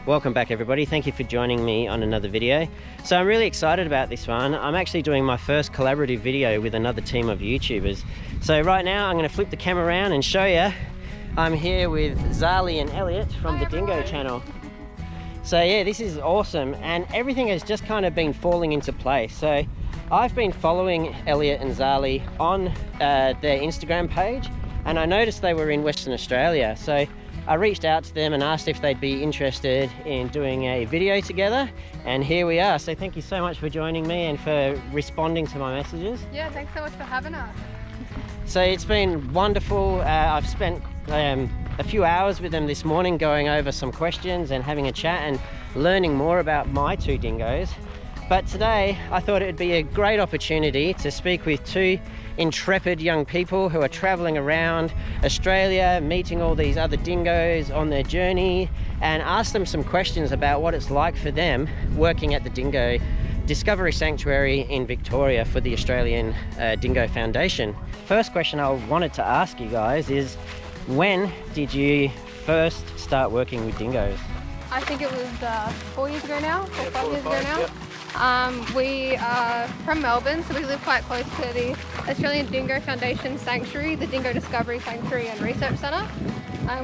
Welcome back everybody, thank you for joining me on another video. So I'm really excited about this one. I'm actually doing my first collaborative video with another team of YouTubers. So right now I'm going to flip the camera around and show you. I'm here with Zali and Elliott from the Dingo Channel. So yeah, this is awesome and everything has just kind of been falling into place. So I've been following Elliott and Zali on their Instagram page and I noticed they were in Western Australia. So I reached out to them and asked if they'd be interested in doing a video together, and here we are. So thank you so much for joining me and for responding to my messages. Yeah, thanks so much for having us. So it's been wonderful. I've spent a few hours with them this morning going over some questions and having a chat and learning more about my two dingoes. But today I thought it would be a great opportunity to speak with two intrepid young people who are traveling around Australia, meeting all these other dingoes on their journey, and ask them some questions about what it's like for them working at the Dingo Discovery Sanctuary in Victoria for the Australian Dingo Foundation. First question I wanted to ask you guys is, when did you first start working with dingoes? I think it was 4 years ago now, or 5 years ago now. We are from Melbourne, so we live quite close to the Australian Dingo Foundation Sanctuary, the Dingo Discovery Sanctuary and Research Centre.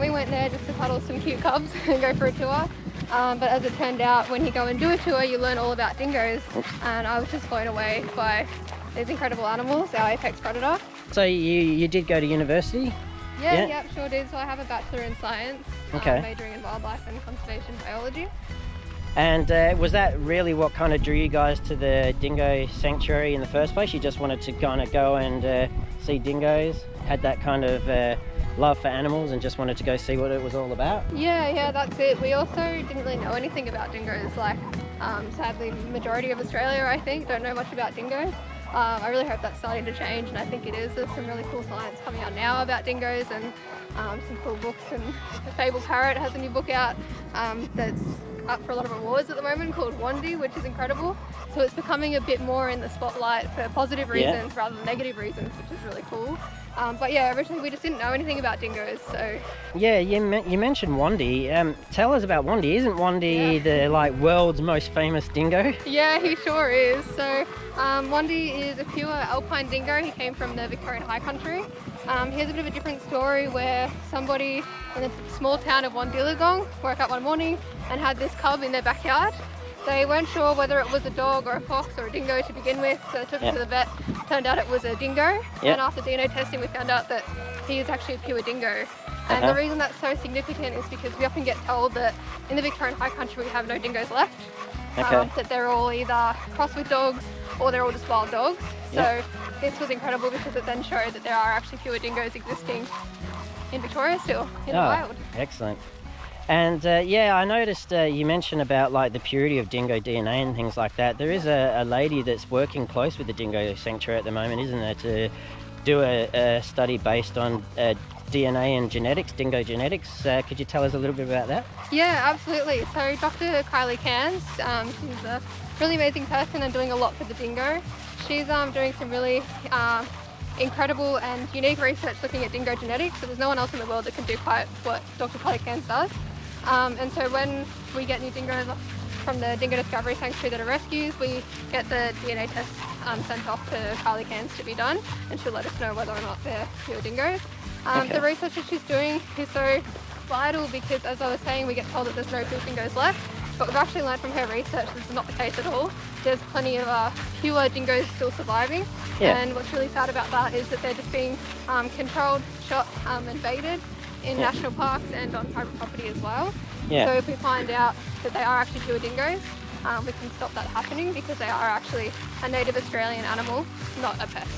We went there just to cuddle some cute cubs and go for a tour. But as it turned out, when you go and do a tour, you learn all about dingoes. And I was just blown away by these incredible animals, our apex predator. So you did go to university? Yeah, sure did. So I have a Bachelor in Science, okay. Majoring in Wildlife and Conservation Biology. And was that really what kind of drew you guys to the Dingo Sanctuary in the first place? You just wanted to kind of go and see dingoes, had that kind of love for animals and just wanted to go see what it was all about? Yeah, that's it. We also didn't really know anything about dingoes. Like, sadly, the majority of Australia, I think, don't know much about dingoes. I really hope that's starting to change, and I think it is. There's some really cool science coming out now about dingoes and some cool books, and the Fable Parrot has a new book out that's up for a lot of awards at the moment called Wandy, which is incredible. So it's becoming a bit more in the spotlight for positive reasons rather than negative reasons, which is really cool. But yeah, originally we just didn't know anything about dingoes, so... Yeah, you mentioned Wandy. Tell us about Wandy. Isn't Wandy the world's most famous dingo? Yeah, he sure is. So Wandy is a pure alpine dingo. He came from the Victorian High Country. He has a bit of a different story where somebody in the small town of Wandillagong woke up one morning and had this cub in their backyard. They weren't sure whether it was a dog or a fox or a dingo to begin with, so they took it to the vet. Turned out it was a dingo, and after DNA testing we found out that he is actually a pure dingo. And the reason that's so significant is because we often get told that in the Victorian High Country we have no dingoes left, that they're all either crossed with dogs or they're all just wild dogs. So this was incredible because it then showed that there are actually pure dingoes existing in Victoria still, in the wild. Excellent. And yeah, I noticed you mentioned about the purity of dingo DNA and things like that. There is a lady that's working close with the Dingo Sanctuary at the moment, isn't there, to do a study based on DNA and genetics, dingo genetics. Could you tell us a little bit about that? Yeah, absolutely. So Dr Kylie Cairns, she's a really amazing person and doing a lot for the dingo. She's doing some really incredible and unique research looking at dingo genetics, so there's no one else in the world that can do quite what Dr Kylie Cairns does. And so when we get new dingoes from the Dingo Discovery Sanctuary that are rescues, we get the DNA test sent off to Kylie Cairns to be done, and she'll let us know whether or not they're pure dingoes. The research that she's doing is so vital because, as I was saying, we get told that there's no pure dingoes left, but we've actually learned from her research this is not the case at all. There's plenty of pure dingoes still surviving, and what's really sad about that is that they're just being controlled, shot and baited in national parks and on private property as well. So if we find out that they are actually pure dingoes, we can stop that happening because they are actually a native Australian animal, not a pest.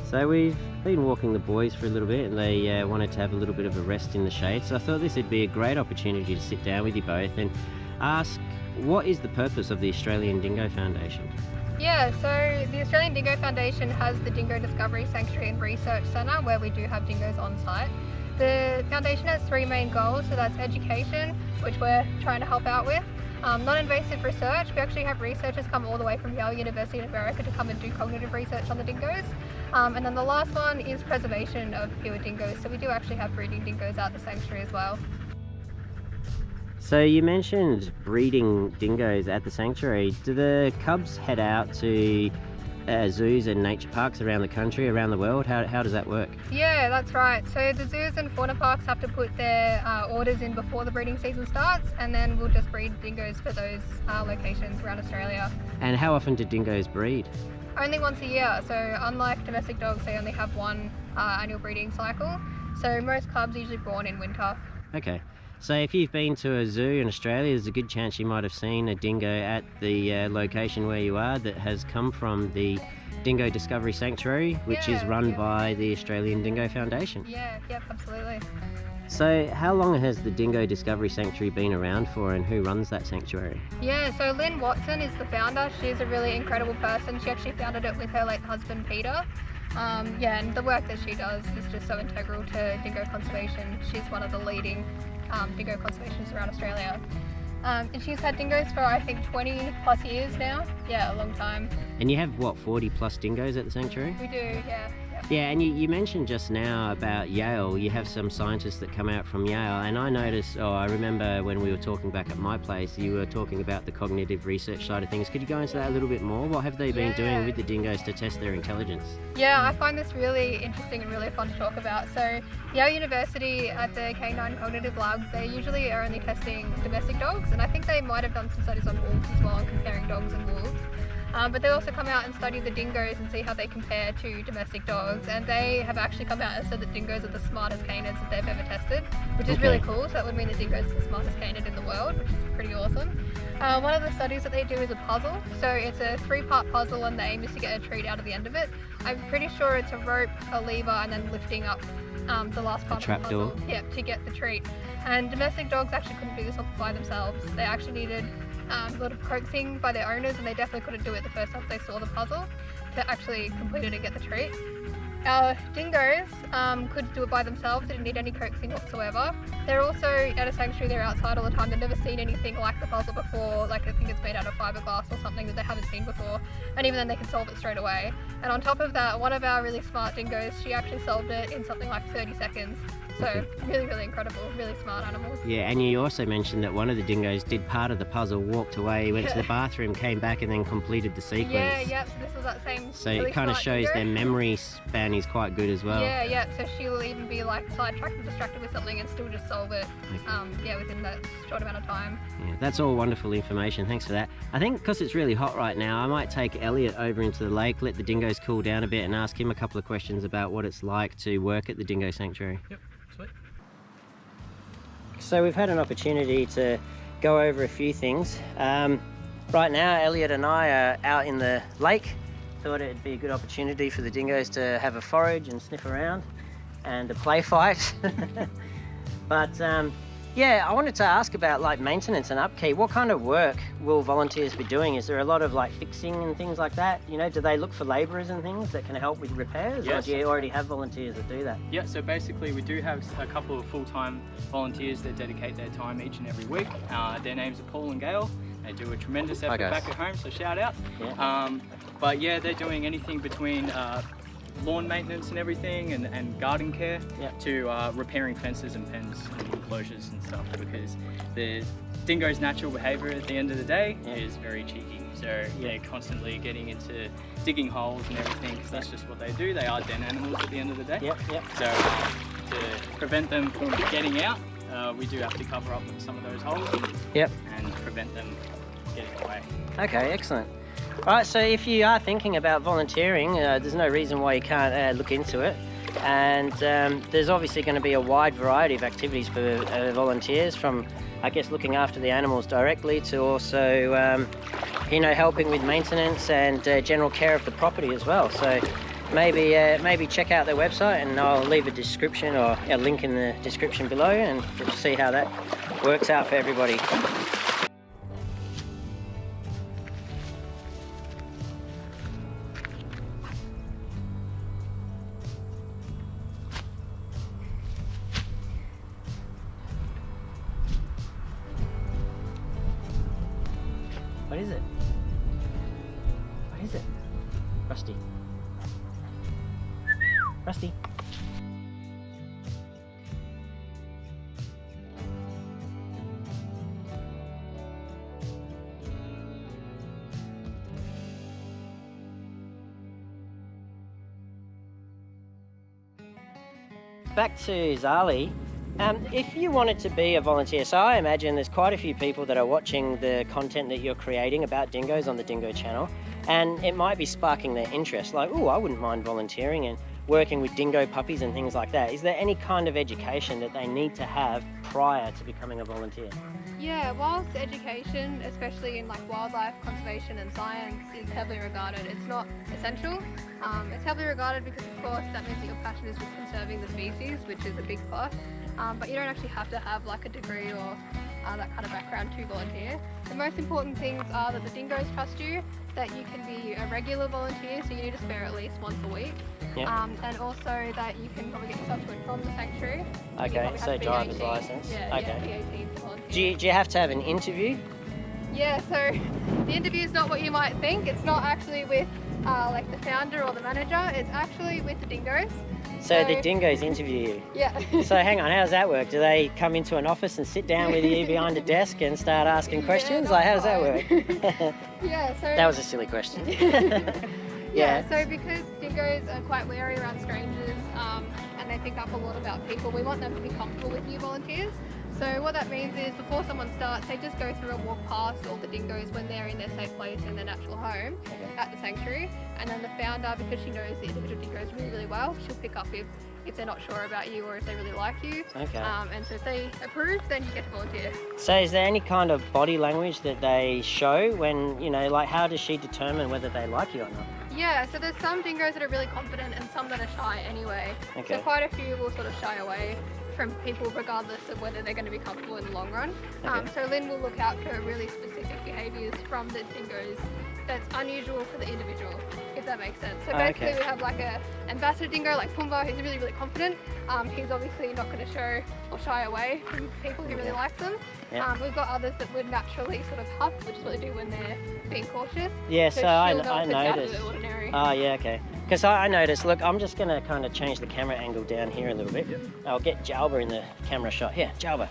So we've been walking the boys for a little bit and they wanted to have a little bit of a rest in the shade, so I thought this would be a great opportunity to sit down with you both and ask, what is the purpose of the Australian Dingo Foundation? Yeah, so the Australian Dingo Foundation has the Dingo Discovery Sanctuary and Research Centre where we do have dingoes on site. The foundation has three main goals, so that's education, which we're trying to help out with, non-invasive research. We actually have researchers come all the way from Yale University in America to come and do cognitive research on the dingoes. And then the last one is preservation of pure dingoes. So we do actually have breeding dingoes at the sanctuary as well. So you mentioned breeding dingoes at the sanctuary. Do the cubs head out to zoos and nature parks around the country, around the world? How does that work? Yeah, that's right. So the zoos and fauna parks have to put their orders in before the breeding season starts, and then we'll just breed dingoes for those locations around Australia. And how often do dingoes breed? Only once a year. So unlike domestic dogs, they only have one annual breeding cycle. So most cubs are usually born in winter. Okay. So if you've been to a zoo in Australia, there's a good chance you might have seen a dingo at the location where you are that has come from the Dingo Discovery Sanctuary, which is run by the Australian Dingo Foundation. Yeah, yep, absolutely. So how long has the Dingo Discovery Sanctuary been around for, and who runs that sanctuary? Yeah, so Lynn Watson is the founder. She's a really incredible person. She actually founded it with her late husband Peter. And the work that she does is just so integral to dingo conservation. She's one of the leading dingo conservationists around Australia. And she's had dingoes for I think 20 plus years now. Yeah, a long time. And you have what, 40 plus dingoes at the sanctuary? We do, yeah. Yeah, and you mentioned just now about Yale. You have some scientists that come out from Yale, and I remember when we were talking back at my place, you were talking about the cognitive research side of things. Could you go into that a little bit more? What have they been doing with the dingoes to test their intelligence? Yeah, I find this really interesting and really fun to talk about. So Yale University at the Canine Cognition Lab, they usually are only testing domestic dogs, and I think they might have done some studies on wolves as well, and comparing dogs and wolves. But they also come out and study the dingoes and see how they compare to domestic dogs, and they have actually come out and said that dingoes are the smartest canines that they've ever tested, which is really cool. So that would mean the dingoes are the smartest canine in the world, which is pretty awesome. One of the studies that they do is a puzzle. So it's a 3-part puzzle, and the aim is to get a treat out of the end of it. I'm pretty sure it's a rope, a lever, and then lifting up the last part of the puzzle. Yep, to get the treat. And domestic dogs actually couldn't do this by themselves. They actually needed a lot of coaxing by their owners, and they definitely couldn't do it the first time they saw the puzzle to actually complete it and get the treat. Our dingoes could do it by themselves. They didn't need any coaxing whatsoever. They're also at a sanctuary, they're outside all the time. They've never seen anything like the puzzle before, like I think it's made out of fiberglass or something that they haven't seen before, and even then they can solve it straight away. And on top of that, one of our really smart dingoes, she actually solved it in something like 30 seconds. So really, really incredible, really smart animals. Yeah, and you also mentioned that one of the dingoes did part of the puzzle, walked away, went to the bathroom, came back, and then completed the sequence. Yeah, so this was that same. So really it kind of shows dingo. their memory span is quite good as well. Yeah, so she'll even be like sidetracked and distracted with something and still just solve it, within that short amount of time. Yeah, that's all wonderful information, thanks for that. I think because it's really hot right now, I might take Elliott over into the lake, let the dingoes cool down a bit, and ask him a couple of questions about what it's like to work at the Dingo Sanctuary. Yep, sweet. So we've had an opportunity to go over a few things. Right now, Elliott and I are out in the lake. Thought it'd be a good opportunity for the dingoes to have a forage and sniff around and a play fight. But I wanted to ask about like maintenance and upkeep. What kind of work will volunteers be doing? Is there a lot of like fixing and things like that? You know, do they look for labourers and things that can help with repairs? Yes. Or do you already have volunteers that do that? Yeah, so basically we do have a couple of full-time volunteers that dedicate their time each and every week. Their names are Paul and Gail. They do a tremendous effort back at home, so shout out. Yeah. But yeah, they're doing anything between lawn maintenance and everything, and garden care, to repairing fences and pens and enclosures and stuff, because the dingo's natural behaviour at the end of the day is very cheeky. So they're constantly getting into digging holes and everything, because that's just what they do. They are den animals at the end of the day. So to prevent them from getting out, we do have to cover up some of those holes and prevent them getting away. Okay, excellent. All right, so if you are thinking about volunteering, there's no reason why you can't look into it. And there's obviously going to be a wide variety of activities for volunteers, from, I guess, looking after the animals directly to also, helping with maintenance and general care of the property as well. So maybe check out their website, and I'll leave a description or a link in the description below, and we'll see how that works out for everybody. What is it? What is it? Rusty. Rusty. back to Zali. If you wanted to be a volunteer, so I imagine there's quite a few people that are watching the content that you're creating about dingoes on the Dingo Channel, and it might be sparking their interest, like, oh, I wouldn't mind volunteering and working with dingo puppies and things like that. Is there any kind of education that they need to have prior to becoming a volunteer? Yeah, whilst education, especially in like wildlife conservation and science, is heavily regarded, it's not essential. It's heavily regarded because, of course, that means that your passion is with conserving the species, which is a big plus. But you don't actually have to have like a degree or that kind of background to volunteer. The most important things are that the dingoes trust you, that you can be a regular volunteer, so you need to spare at least once a week. Yep. And also that you can probably get yourself to and from the sanctuary. Okay, so driver's 18. license. Yeah, okay. be 18 to volunteer. Do you have to have an interview? Yeah, so the interview is not what you might think. It's not actually with like the founder or the manager. It's actually with the dingoes. So the dingoes interview you? Yeah. So hang on, how does that work? Do they come into an office and sit down with you behind a desk and start asking questions? Yeah, like, how does that work? Yeah, so... That was a silly question. Yeah, so because dingoes are quite wary around strangers and they pick up a lot about people, we want them to be comfortable with new volunteers. So what that means is before someone starts, they just go through and walk past all the dingoes when they're in their safe place in their natural home at the sanctuary. And then the founder, because she knows the individual dingoes really, really well, she'll pick up if they're not sure about you or if they really like you. Okay. And so if they approve, then you get to volunteer. So is there any kind of body language that they show when, you know, like how does she determine whether they like you or not? Yeah, so there's some dingoes that are really confident and some that are shy anyway. Okay. So quite a few will sort of shy away from people regardless of whether they're going to be comfortable in the long run. Okay. So Lynn will look out for really specific behaviours from the dingoes that's unusual for the individual, if that makes sense. So basically we have like a ambassador dingo like Pumbaa, who's really, really confident. He's obviously not going to show or shy away from people who really like them. Yeah. We've got others that would naturally sort of huff, which is what they do when they're being cautious. Yeah, so I noticed. noticed. Oh yeah, okay. Because I noticed, look, I'm just going to kind of change the camera angle down here a little bit. Yep. I'll get Jalba in the camera shot. Here, Jalba.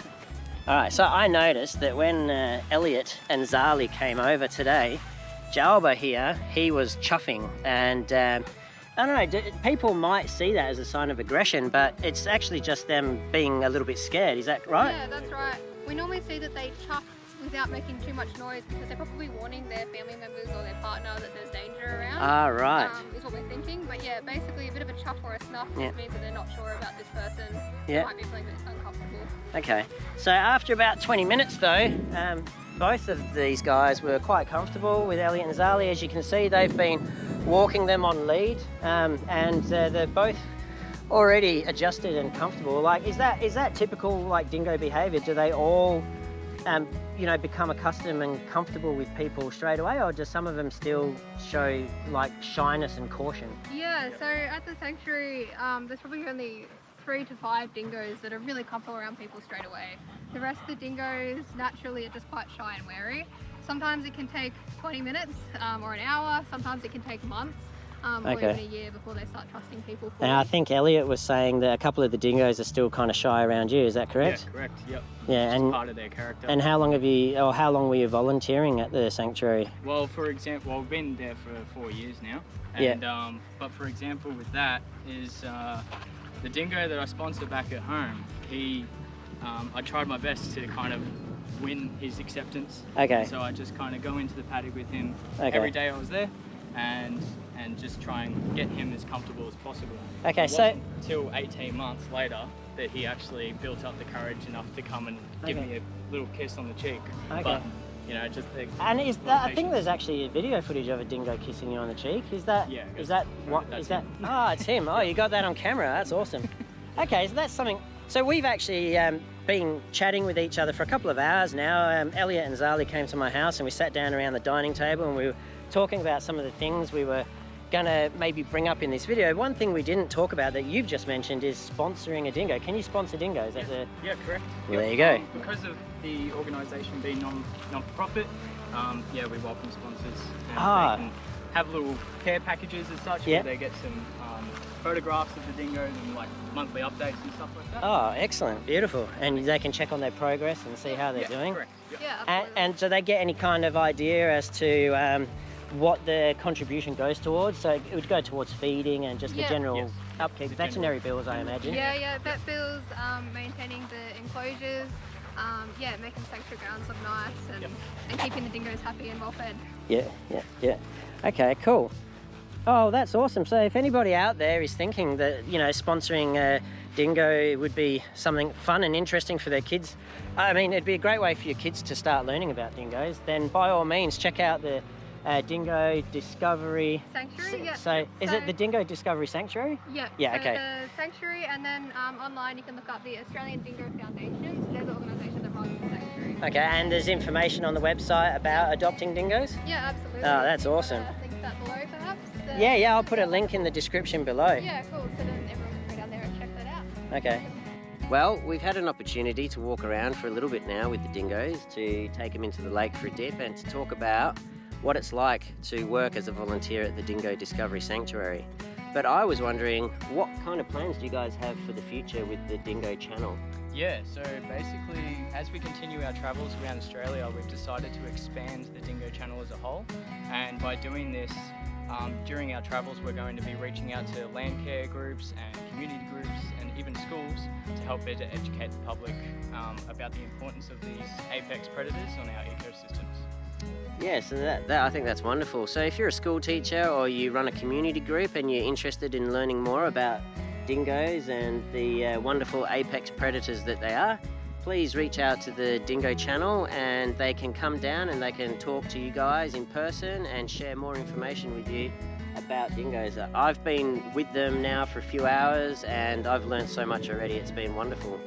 All right, so I noticed that when Elliott and Zali came over today, Jalba here, he was chuffing, and I don't know, people might see that as a sign of aggression, but it's actually just them being a little bit scared. Is that right? Yeah, that's right. We normally see that they chuff without making too much noise because they're probably warning their family members or their partner that there's danger around. Ah, right. Is what we're thinking. But yeah, basically a bit of a chuff or a snuff just means that they're not sure about this person. Yeah. Might be feeling a bit uncomfortable. Okay. So after about 20 minutes though, both of these guys were quite comfortable with Elliott and Zali. As you can see, they've been walking them on lead, and they're both already adjusted and comfortable. Like, is that typical like dingo behaviour? Do they all you know, become accustomed and comfortable with people straight away, or do some of them still show like shyness and caution? Yeah, so at the sanctuary, there's probably only 3 to 5 dingoes that are really comfortable around people straight away. The rest of the dingoes naturally are just quite shy and wary. Sometimes it can take 20 minutes or an hour, sometimes it can take months. Or even a year before they start trusting people. And I think Elliott was saying that a couple of the dingoes are still kind of shy around you. Is that correct? Yeah, correct. Yep. Yeah, It's and part of their character. And how long were you volunteering at the sanctuary? Well, for example, we've been there for 4 years now. And, but for example, with that is the dingo that I sponsor back at home. I tried my best to kind of win his acceptance. Okay. So I just kind of go into the paddock with him every day I was there, and just try and get him as comfortable as possible. Okay, it wasn't until 18 months later that he actually built up the courage enough to come and give me a little kiss on the cheek. Okay. But, you know, just the And is that? I think there's actually a video footage of a dingo kissing you on the cheek. Is that? Yeah. Is that what? Is that? Oh, it's him. Oh, you got that on camera. That's awesome. Okay, so that's something. So we've actually been chatting with each other for a couple of hours now. Elliott and Zali came to my house and we sat down around the dining table and we were talking about some of the things we were gonna maybe bring up in this video. One thing we didn't talk about that you've just mentioned is sponsoring a dingo. Can you sponsor dingoes? Yeah, correct. Well, there you go. Because of the organisation being non-profit, yeah, we welcome sponsors. And they can have little care packages as such where they get some photographs of the dingoes and like monthly updates and stuff like that. Oh, excellent, beautiful. And they can check on their progress and see how they're doing. Correct. Yep. Yeah, absolutely. And do they get any kind of idea as to what the contribution goes towards? So it would go towards feeding and just the general Upkeep, veterinary bills, I imagine. Yeah, vet bills, maintaining the enclosures, yeah, making sanctuary grounds look nice, and keeping the dingoes happy and well fed. Yeah. Okay, cool. Oh, that's awesome. So if anybody out there is thinking that, you know, sponsoring a dingo would be something fun and interesting for their kids, I mean, it'd be a great way for your kids to start learning about dingoes, then by all means check out the Dingo Discovery Sanctuary, yeah. So is it the Dingo Discovery Sanctuary? Yeah. Yeah, so okay. The sanctuary, and then online you can look up the Australian Dingo Foundation. So they're the organisation that runs the sanctuary. Okay, and there's information on the website about adopting dingoes? Yeah, absolutely. Oh, that's awesome. Link that below, perhaps. Yeah, I'll put a link in the description below. Yeah, cool. So then everyone can go down there and check that out. Okay. Well, we've had an opportunity to walk around for a little bit now with the dingoes, to take them into the lake for a dip and to talk about what it's like to work as a volunteer at the Dingo Discovery Sanctuary. But I was wondering, what kind of plans do you guys have for the future with the Dingo Channel? Yeah, so basically, as we continue our travels around Australia, we've decided to expand the Dingo Channel as a whole. And by doing this, during our travels, we're going to be reaching out to land care groups and community groups and even schools to help better educate the public about the importance of these apex predators on our ecosystems. Yeah, so that I think that's wonderful. So if you're a school teacher or you run a community group and you're interested in learning more about dingoes and the wonderful apex predators that they are, please reach out to the Dingo Channel and they can come down and they can talk to you guys in person and share more information with you about dingoes. I've been with them now for a few hours and I've learned so much already. It's been wonderful.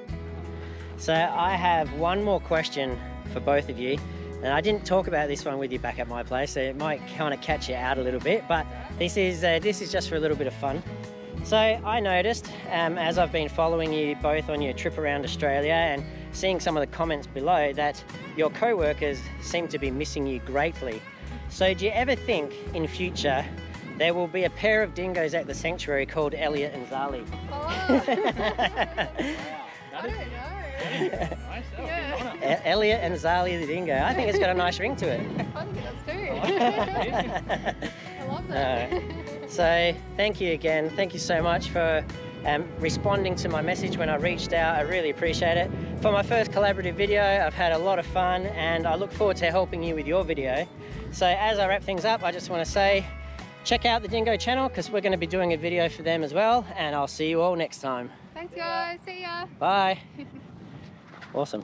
So I have one more question for both of you. And I didn't talk about this one with you back at my place, so it might kind of catch you out a little bit, but this is just for a little bit of fun. So I noticed, as I've been following you both on your trip around Australia and seeing some of the comments below, that your co-workers seem to be missing you greatly. So do you ever think in future there will be a pair of dingoes at the sanctuary called Elliott and Zali? Oh. I don't know. Nice, yeah. Elliott and Zali the dingo. I think it's got a nice ring to it. I think it does too. I love that. So thank you again. Thank you so much for responding to my message when I reached out. I really appreciate it. For my first collaborative video, I've had a lot of fun and I look forward to helping you with your video. So as I wrap things up, I just want to say, check out the Dingo Channel because we're going to be doing a video for them as well, and I'll see you all next time. Thanks guys, see ya. Bye. Awesome.